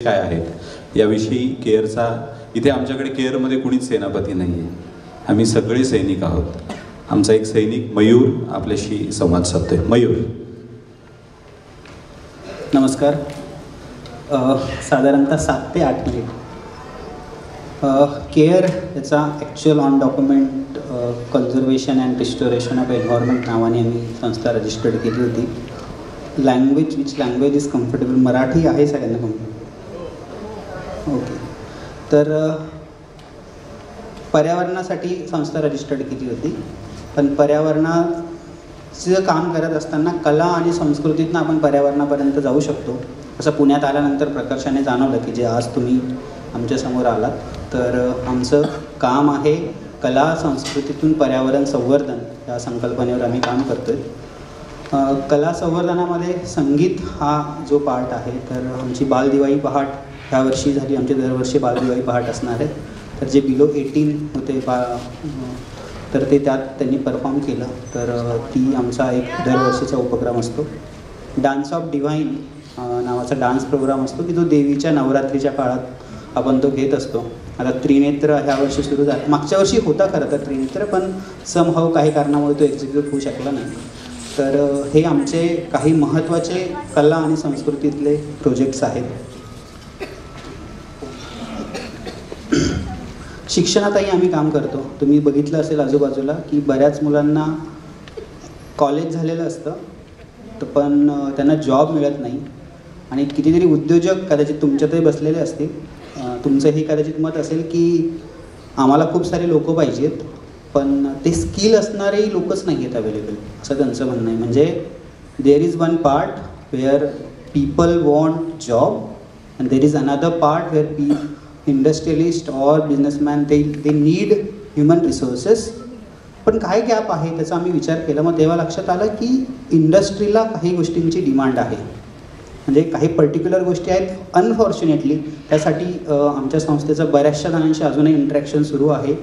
काय आहेत याविषयी केअरचा इथे आमच्याकडे केअरमध्ये कुणीच सेनापती नाही आहे, आम्ही सगळे सैनिक आहोत. आमचा एक सैनिक मयूर आपल्याशी संवाद साधतोय. मयूर. नमस्कार. साधारणतः 7 ते 8 मिनिट. केअर याचा actual on document conservation and restoration of environment नावाने आम्ही संस्था रजिस्टर्ड केली होती. Language which language is comfortable. Marathi आहे सगळ्यांना कम्फर्टेबल? ओके. तर पर्यावरणासाठी संस्था रजिस्टर्ड केली होती, पण पर्यावरणाचं काम करत असताना कला आणि संस्कृतीतनं आपण पर्यावरणापर्यंत जाऊ शकतो असं पुण्यात आल्यानंतर प्रकर्षाने जाणवलं की जे आज तुम्ही आमच्यासमोर आलात. तर आमचं काम आहे कला संस्कृतीतून पर्यावरण संवर्धन या संकल्पनेवर आम्ही काम करतो आहे. कला संवर्धनामध्ये संगीत हा जो पार्ट आहे, तर आमची बालदिवाळी पहाट ह्या वर्षी झाली. आमचे दरवर्षी बालदिवाळी पहाट असणार आहे. तर जे बिलो 18 होते तर ते त्यात त्यांनी परफॉर्म केलं. तर ती आमचा एक दरवर्षीचा उपक्रम असतो. डान्स ऑफ डिव्हाइन नावाचा डान्स प्रोग्राम असतो की जो देवीच्या नवरात्रीच्या काळात आपण तो घेत असतो. आता त्रिनेत्र ह्या वर्षी सुरू झाला. मागच्या वर्षी होता खरं तर त्रिनेत्र, पण समहाऊ काही कारणामुळे तो एक्झिक्यूट होऊ शकला नाही. तर हे आमचे काही महत्त्वाचे कला आणि संस्कृतीतले प्रोजेक्ट्स आहेत. शिक्षणातही आम्ही काम करतो. तुम्ही बघितलं असेल आजूबाजूला की बऱ्याच मुलांना कॉलेज झालेलं असतं तर पण त्यांना जॉब मिळत नाही. आणि कितीतरी उद्योजक कदाचित तुमच्यातही बसलेले असतील. तुमचंही कदाचित मत असेल की आम्हाला खूप सारे लोक पाहिजेत, पण ते स्किल असणारेही लोकच नाही आहेत अवेलेबल, असं त्यांचं म्हणणं आहे. म्हणजे there is one part where people want job and there is another part where industrialist और बिझनेसमॅन ते नीड ह्युमन रिसोर्सेस. पण काय गॅप आहे त्याचा आम्ही विचार केला. मग तेव्हा लक्षात आलं की इंडस्ट्रीला काही गोष्टींची डिमांड आहे. म्हणजे काही पर्टिक्युलर गोष्टी आहेत. अनफॉर्च्युनेटली त्यासाठी आमच्या संस्थेचं बऱ्याचशा जणांशी अजूनही इंटरॅक्शन सुरू आहे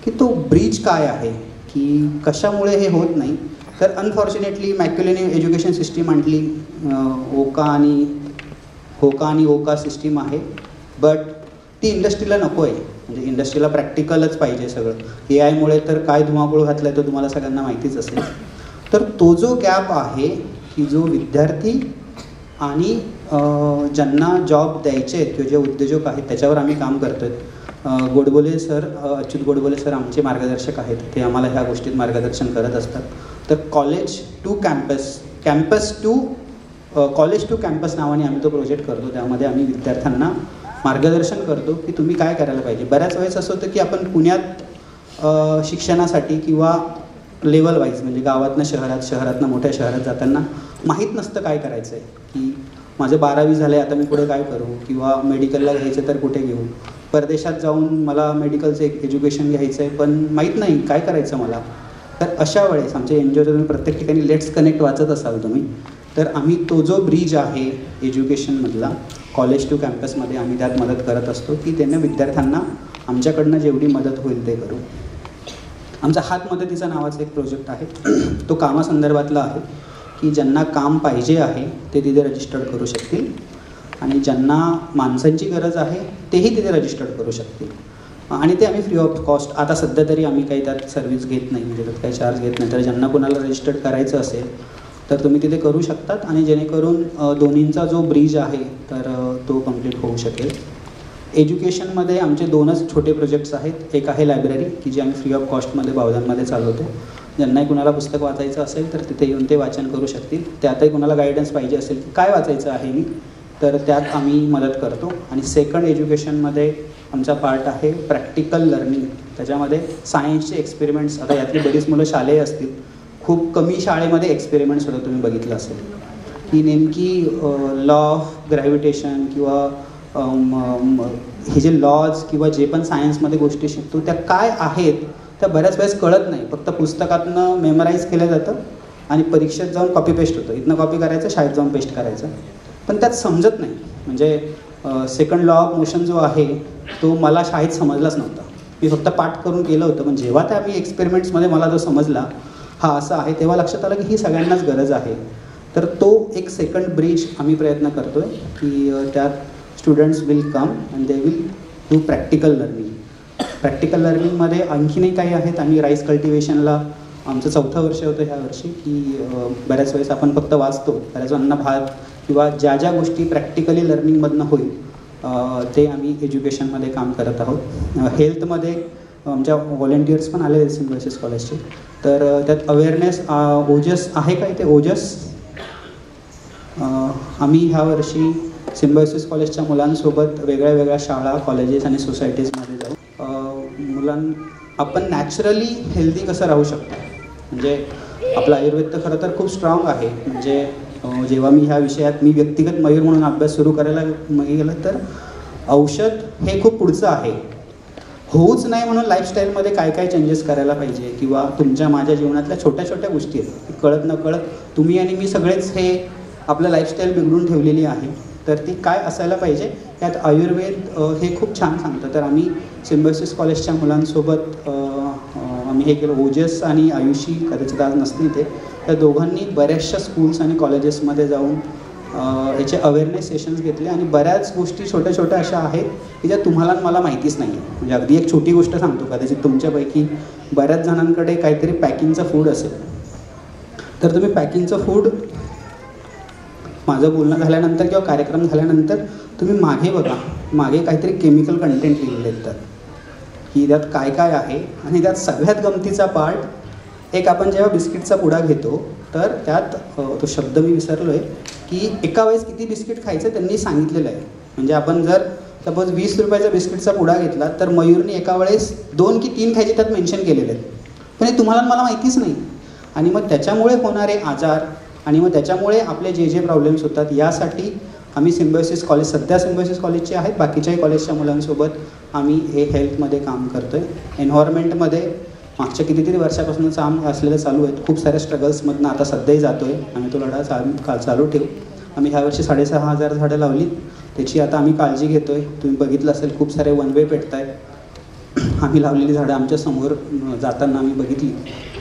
की तो ब्रिज काय आहे, की कशामुळे हे होत नाही. तर अनफॉर्च्युनेटली मॅक्युलेनी एज्युकेशन सिस्टीम आणली, होका आणि ओका सिस्टीम आहे, बट ती इंडस्ट्रीला नको आहे. म्हणजे इंडस्ट्रीला प्रॅक्टिकलच पाहिजे सगळं. AI मुळे तर काय धुमाकूळ घातला आहे तो तुम्हाला सगळ्यांना माहितीच असेल. तर तो जो गॅप आहे की जो विद्यार्थी आणि ज्यांना जॉब द्यायचे आहेत किंवा जे उद्योजक आहेत त्याच्यावर आम्ही काम करतो आहे. गोडबोले सर, अच्युत गोडबोले सर आमचे मार्गदर्शक आहेत. ते आम्हाला ह्या गोष्टीत मार्गदर्शन करत असतात. तर कॉलेज टू कॅम्पस नावाने आम्ही तो प्रोजेक्ट करतो. त्यामध्ये आम्ही विद्यार्थ्यांना मार्गदर्शन करतो की तुम्ही काय करायला पाहिजे. बऱ्याच वेळेस असं होतं की आपण पुण्यात शिक्षणासाठी किंवा लेवल वाईज म्हणजे गावातनं शहरातनं मोठ्या शहरात जाताना माहीत नसतं काय करायचं आहे, की माझं 12वी झालं आहे आता मी पुढे काय करू, किंवा मेडिकलला घ्यायचं तर कुठे घेऊ. परदेशात जाऊन मला मेडिकलचं एक एज्युकेशन घ्यायचं आहे पण माहीत नाही काय करायचं मला. तर अशा वेळेस आमच्या NGO तुम्ही प्रत्येक ठिकाणी लेट्स कनेक्ट वाचत असाल तुम्ही, तर आम्ही तो जो ब्रिज आहे एज्युकेशनमधला कॉलेज टू कॅम्पसमध्ये आम्ही त्यात मदत करत असतो की त्यांना विद्यार्थ्यांना आमच्याकडनं जेवढी मदत होईल ते करू. आमचा हात मदतीचा नावाचा एक प्रोजेक्ट आहे. तो कामासंदर्भातला आहे की ज्यांना काम पाहिजे आहे ते तिथे रजिस्टर्ड करू शकतील आणि ज्यांना माणसांची गरज आहे तेही तिथे रजिस्टर्ड करू शकतील. आणि ते आम्ही फ्री ऑफ कॉस्ट, आता सध्या तरी आम्ही काही त्यात सर्व्हिस घेत नाही, म्हणजे त्यात काही चार्ज घेत नाही. तर ज्यांना कोणाला रजिस्टर्ड करायचं असेल तर तुम्ही तिथे करू शकतात आणि जेणेकरून दोन्हींचा जो ब्रिज आहे तर तो कंप्लीट होऊ शकेल. एज्युकेशनमध्ये आमचे 2च छोटे प्रोजेक्ट्स आहेत. एक आहे लायब्ररी की जी आम्ही फ्री ऑफ कॉस्टमध्ये बावधानमध्ये चालवतो. ज्यांनाही कुणाला पुस्तक वाचायचं असेल तर तिथे येऊन ते वाचन करू शकतील. त्यातही कुणाला गायडन्स पाहिजे असेल की काय वाचायचं आहे मी, तर त्यात आम्ही मदत करतो. आणि सेकंड एज्युकेशनमध्ये आमचा पार्ट आहे प्रॅक्टिकल लर्निंग. त्याच्यामध्ये सायन्सचे एक्सपेरिमेंट्स, आता यातली बरीच मुलं शालेय असतील, खूप कमी शाळेमध्ये एक्सपेरिमेंट्स होतं तुम्ही बघितलं असेल की नेमकी लॉ ऑफ ग्रॅव्हिटेशन किंवा हे जे लॉज किंवा जे पण सायन्समध्ये गोष्टी शिकतो त्या काय आहेत त्या बऱ्याच वेळेस कळत नाही. फक्त पुस्तकातनं मेमराईज केलं जातं आणि परीक्षेत जाऊन कॉपी पेस्ट होतं. इथनं कॉपी करायचं, शाळेत जाऊन पेस्ट करायचं, पण त्यात समजत नाही. म्हणजे सेकंड लॉ ऑफ मोशन जो आहे तो मला शाळेत समजलाच नव्हता. मी फक्त पाठ करून केलं होतं, पण जेव्हा त्या आम्ही एक्सपेरिमेंट्समध्ये मला जो समजला हा असा आहे तेव्हा लक्षात आलं की ही सगळ्यांनाच गरज आहे. तर तो एक सेकंड ब्रिज आम्ही प्रयत्न करतो आहे की त्यात students will come and they will do practical learning. Practical लर्निंगमध्ये आणखीनही काही आहेत. आम्ही राईस कल्टिवेशनला आमचं 4थं वर्ष होतं ह्या वर्षी, की बऱ्याच वेळेस आपण फक्त वाचतो, बऱ्याच जणांना भात किंवा ज्या ज्या गोष्टी प्रॅक्टिकली लर्निंगमधनं होईल ते आम्ही एज्युकेशनमध्ये काम करत आहोत. हेल्थमध्ये आमच्या व्हॉलेंटियर्स पण आले सिम्बायोसिस कॉलेजचे, तर त्यात अवेअरनेस ओजस आहे काय ते ओजस आम्ही ह्या वर्षी सिम्बायोसिस कॉलेजच्या मुलांसोबत वेगळ्या वेगळ्या शाळा, कॉलेजेस आणि सोसायटीजमध्ये जाऊ. आपण नॅचरली हेल्दी कसं राहू शकतो, म्हणजे आपलं आयुर्वेद तर खरं तर खूप स्ट्रॉंग आहे. म्हणजे जेव्हा मी ह्या विषयात मी व्यक्तिगत मयूर म्हणून अभ्यास सुरू करायला गेलं तर औषध हे खूप पुढचं आहे. होऊच नाही म्हणून लाईफस्टाईलमध्ये काय काय चेंजेस करायला पाहिजे किंवा तुमच्या माझ्या जीवनातल्या छोट्या छोट्या गोष्टी आहेत, कळत न कळत तुम्ही आणि मी सगळेच हे आपलं लाईफस्टाईल बिघडून ठेवलेली आहे. तर ती काय असायला पाहिजे यात आयुर्वेद हे खूप छान सांगतं. तर आम्ही सिम्बायोसिस कॉलेजच्या मुलांसोबत आम्ही हे केलं. ओजस आणि आयुषी कदाचित आज नसतील ते, त्या दोघांनी बऱ्याचशा स्कूल्स आणि कॉलेजेसमध्ये जाऊन याचे अवेअरनेस सेशन्स घेतले आणि बऱ्याच गोष्टी छोट्या छोट्या अशा आहेत की ज्या तुम्हाला मला माहितीच नाही आहे. म्हणजे अगदी एक छोटी गोष्ट सांगतो, कदाचित तुमच्यापैकी बऱ्याच जणांकडे काहीतरी पॅकिंगचं फूड असेल, तर तुम्ही पॅकिंगचं फूड माझं बोलणं झाल्यानंतर किंवा कार्यक्रम झाल्यानंतर तुम्ही मागे बघा, मागे काहीतरी केमिकल कंटेंट लिहिलेले आहेत की त्यात काय काय आहे. आणि त्यात सगळ्यात गमतीचा पार्ट एक, आपण जेव्हा बिस्किटचा पुडा घेतो तर त्यात तो शब्द मी विसरलो आहे की एका वेळेस किती बिस्किट खायचं त्यांनी सांगितलेलं आहे. म्हणजे आपण जर सपोज 20 रुपयाचा बिस्किटचा पुडा घेतला तर मयूरने एका वेळेस 2 की 3 खायचे त्यात मेन्शन केलेले आहेत, पण हे तुम्हाला मला माहितीच नाही. आणि मग त्याच्यामुळे होणारे आजार आणि मग त्याच्यामुळे आपले जे जे प्रॉब्लेम्स होतात, यासाठी आम्ही सिम्बायोसिस कॉलेज, सध्या सिम्बायोसिस कॉलेजचे आहेत, बाकीच्याही कॉलेजच्या मुलांसोबत आम्ही हे हेल्थमध्ये काम करतो आहे. एन्व्हायरमेंटमध्ये मागच्या कितीतरी वर्षापासून काम असलेलं चालू आहेत. खूप साऱ्या स्ट्रगल्समधनं आता सध्याही जातो आहे. आम्ही तो लढा चालू ठेवू. आम्ही ह्या वर्षी 6,500 झाडं लावली, त्याची आता आम्ही काळजी घेतो आहे. तुम्ही बघितलं असेल खूप सारे वन वे पेटत आहेत. आम्ही लावलेली झाडं आमच्या समोर जाताना आम्ही बघितली.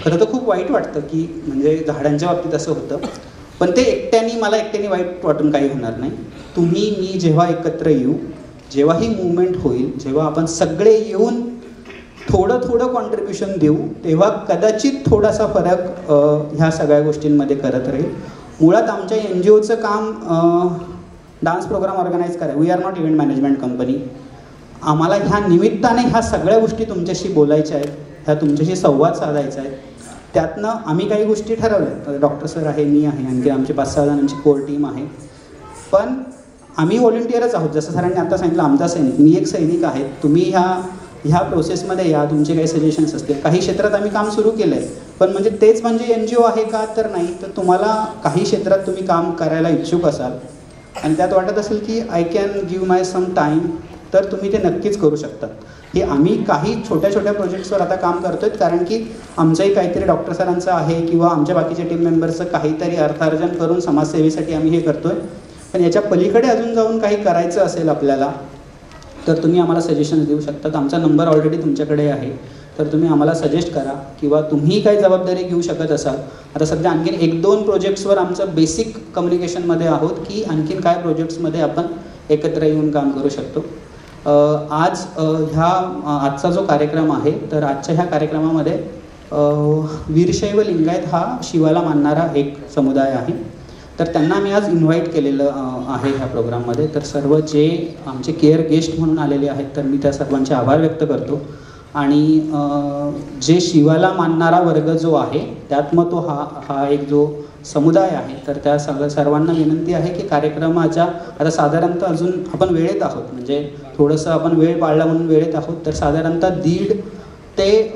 खरं तर खूप वाईट वाटतं की म्हणजे झाडांच्या बाबतीत असं होतं, पण ते मला एकट्याने वाईट वाटून काही होणार नाही. तुम्ही मी जेव्हा एकत्र येऊ, जेव्हा ही मूवमेंट होईल, जेव्हा आपण सगळे येऊन थोडं थोडं कॉन्ट्रीब्युशन देऊ, तेव्हा कदाचित थोडासा फरक ह्या सगळ्या गोष्टींमध्ये करत राहील. मुळात आमच्या NGOचं काम डान्स प्रोग्राम ऑर्गनाईज करायचं. We are not event management company. आम्हाला ह्या निमित्ताने ह्या सगळ्या गोष्टी तुमच्याशी बोलायच्या आहेत, ह्या तुमच्याशी संवाद साधायचा आहे. त्यातनं आम्ही काही गोष्टी ठरवल्या. डॉक्टर सर आहे, मी आहे, आणखी आमची 5-6 जणांची कोर टीम आहे. पण आम्ही व्हॉलंटियरच आहोत. जसं सरांनी आता सांगितलं, आमचा सैनिक, मी एक सैनिक आहे. तुम्ही ह्या प्रोसेसमध्ये या, तुमचे काही सजेशन्स असतील. काही क्षेत्रात आम्ही काम सुरू केलं आहे, पण म्हणजे तेच म्हणजे NGO आहे का, तर नाही. तर तुम्हाला काही क्षेत्रात तुम्ही काम करायला इच्छुक असाल आणि त्यात वाटत असेल की I can give my some time, तर तुम्ही ते नक्कीच करू शकतात. हे आम्ही काही छोट्या छोट्या प्रोजेक्ट्सवर आता काम करतो आहेत, कारण की आमचंही काहीतरी डॉक्टर सरांचं आहे किंवा आमच्या बाकीच्या टीम मेंबर्सचं काहीतरी अर्थार्जन करून समाजसेवेसाठी आम्ही हे करतो आहे. पण याच्या पलीकडे अजून जाऊन काही करायचं असेल आपल्याला, तर तुम्ही आम्हाला सजेशन्स देऊ शकतात. आमचा नंबर ऑलरेडी तुमच्याकडे आहे, तर तुम्ही आम्हाला सजेस्ट करा. किंवा तुम्ही काही जबाबदारी घेऊ शकत असाल. आता सध्या आणखीन 1-2 प्रोजेक्ट्सवर आमचं बेसिक कम्युनिकेशनमध्ये आहोत की आणखीन काय प्रोजेक्ट्समध्ये आपण एकत्र येऊन काम करू शकतो. आजचा जो कार्यक्रम आहे, तर आजच्या ह्या कार्यक्रमामध्ये वीरशैव लिंगायत हा शिवाला मानणारा एक समुदाय आहे. तर त्यांना आम्ही आज इन्व्हाइट केलेलं आहे ह्या प्रोग्राममध्ये. तर सर्व जे आमचे केअर गेस्ट म्हणून आलेले आहेत, तर मी त्या सर्वांचे आभार व्यक्त करतो. आणि जे शिवाला मानणारा वर्ग जो आहे, त्यात मग तो हा एक जो समुदाय आहे, तर त्या सर्वांना विनंती आहे की कार्यक्रमाच्या आता साधारणतः अजून आपण वेळेत आहोत, म्हणजे थोडंसं आपण वेळ पाळला म्हणून वेळेत आहोत. तर साधारणतः 1:30 ते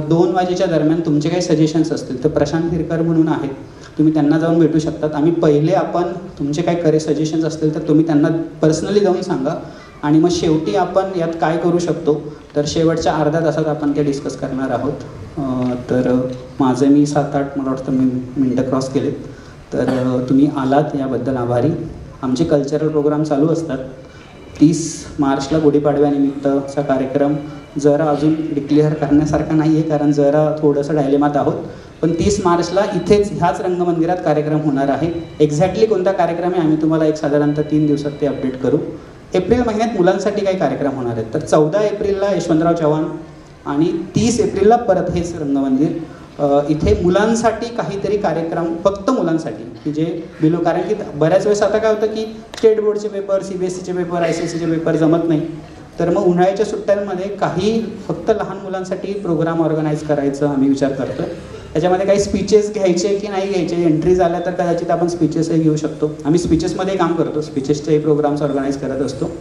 2 वाजेच्या दरम्यान तुमचे काही सजेशन्स असतील तर प्रशांत हिरकर म्हणून आहेत, तुम्ही त्यांना जाऊन भेटू शकतात. आम्ही पहिले आपण तुमचे काही सजेशन्स असतील तर तुम्ही त्यांना पर्सनली जाऊन सांगा. आणि मग शेवटी आपण यात काय करू शकतो, तर शेवटच्या अर्ध्या तासात आपण ते डिस्कस करणार आहोत. तर माझं मी 7-8 मला वाटतं मिनटं क्रॉस केलेत. तर तुम्ही आलात याबद्दल आभारी. आमचे कल्चरल प्रोग्राम चालू असतात. 30 मार्चला गुढीपाडव्यानिमित्तचा कार्यक्रम जरा अजून डिक्लेअर करण्यासारखा नाही आहे, कारण जरा थोडंसं डायलेमात आहोत. पण 30 मार्चला इथेच ह्याच रंगमंदिरात कार्यक्रम होणार आहे. एक्झॅक्टली कोणता कार्यक्रम आहे आम्ही तुम्हाला एक साधारणतः 3 दिवसात ते अपडेट करू. एप्रिल महिन्यात मुलांसाठी काही कार्यक्रम होणार आहेत. तर 14 एप्रिलला यशवंतराव चव्हाण आणि 30 एप्रिलला परत हेच रंगमंदिर इथे मुलांसाठी काहीतरी कार्यक्रम, फक्त मुलांसाठी, की जे बिलो, कारण की बऱ्याच वेळेस आता काय होतं की स्टेट बोर्डचे पेपर, CBSEचे पेपर, ICSEचे पेपर जमत नाही. तर मग उन्हाळ्याच्या सुट्ट्यांमध्ये काही फक्त लहान मुलांसाठी प्रोग्राम ऑर्गनाईज करायचं आम्ही विचार करतो. त्याच्यामध्ये काही स्पीचेस घ्यायचे की नाही घ्यायचे, एंट्री झाल्या तर कदाचित आपण स्पीचेसही घेऊ शकतो. आम्ही स्पीचेसमध्ये काम करतो, स्पीचेसचे प्रोग्राम्स ऑर्गनाईज करत असतो.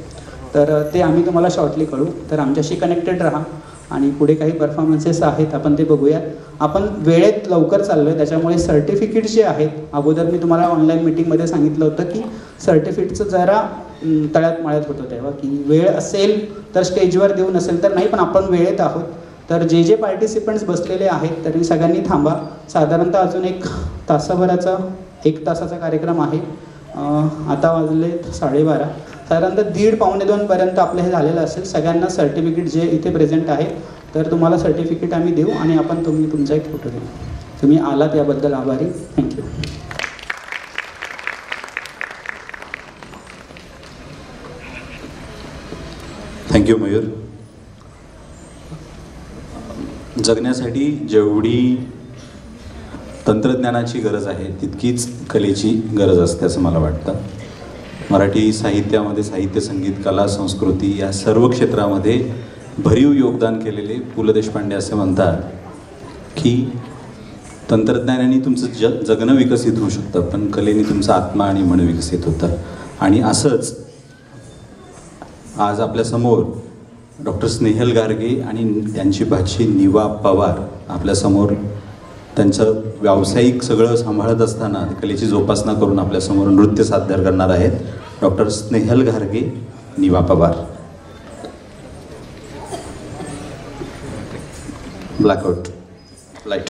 तर ते आम्ही तुम्हाला शॉर्टली कळू. तर आमच्याशी कनेक्टेड राहा आणि पुढे काही परफॉर्मन्सेस आहेत आपण ते बघूया. आपण वेळेत लवकर चाललो आहे, त्याच्यामुळे सर्टिफिकेट जे आहेत, अगोदर मी तुम्हाला ऑनलाईन मीटिंगमध्ये सांगितलं होतं की सर्टिफिकेटचं जरा तळ्यात मळ्यात होतं तेव्हा, की वेळ असेल तर स्टेजवर देऊ, नसेल तर नाही, पण आपण वेळेत आहोत. तर जे जे पार्टिसिपंट्स बसलेले आहेत तरी सगळ्यांनी थांबा. साधारणतः अजून एक तासाचा कार्यक्रम आहे. आता वाजले 12:30, साधारणतः 1:30-1:45 पर्यंत आपलं हे झालेलं असेल. सगळ्यांना सर्टिफिकेट जे इथे प्रेझेंट आहे, तर तुम्हाला सर्टिफिकेट आम्ही देऊ आणि आपण तुमचा एक फोटो देऊ. तुम्ही आलात याबद्दल आभारी. थँक्यू. थँक्यू मयूर. जगण्यासाठी जेवढी तंत्रज्ञानाची गरज आहे तितकीच कलेची गरज असते असं मला वाटतं. मराठी साहित्यामध्ये साहित्य, संगीत, कला, संस्कृती या सर्व क्षेत्रामध्ये भरीव योगदान केलेले पु ल देशपांडे असे म्हणतात की तंत्रज्ञानाने तुमचं जगणं विकसित होऊ शकतं, पण कलेने तुमचा आत्मा आणि मन विकसित होतं. आणि असंच आज आपल्यासमोर डॉक्टर स्नेहल गार्गे आणि त्यांची भाची निवा पवार आपल्यासमोर त्यांचं व्यावसायिक सगळं सांभाळत असताना कलेची जोपासना करून आपल्यासमोर नृत्य सादर करणार आहेत. Doctor Snehal Garge, Niva Pawar. Blackout light.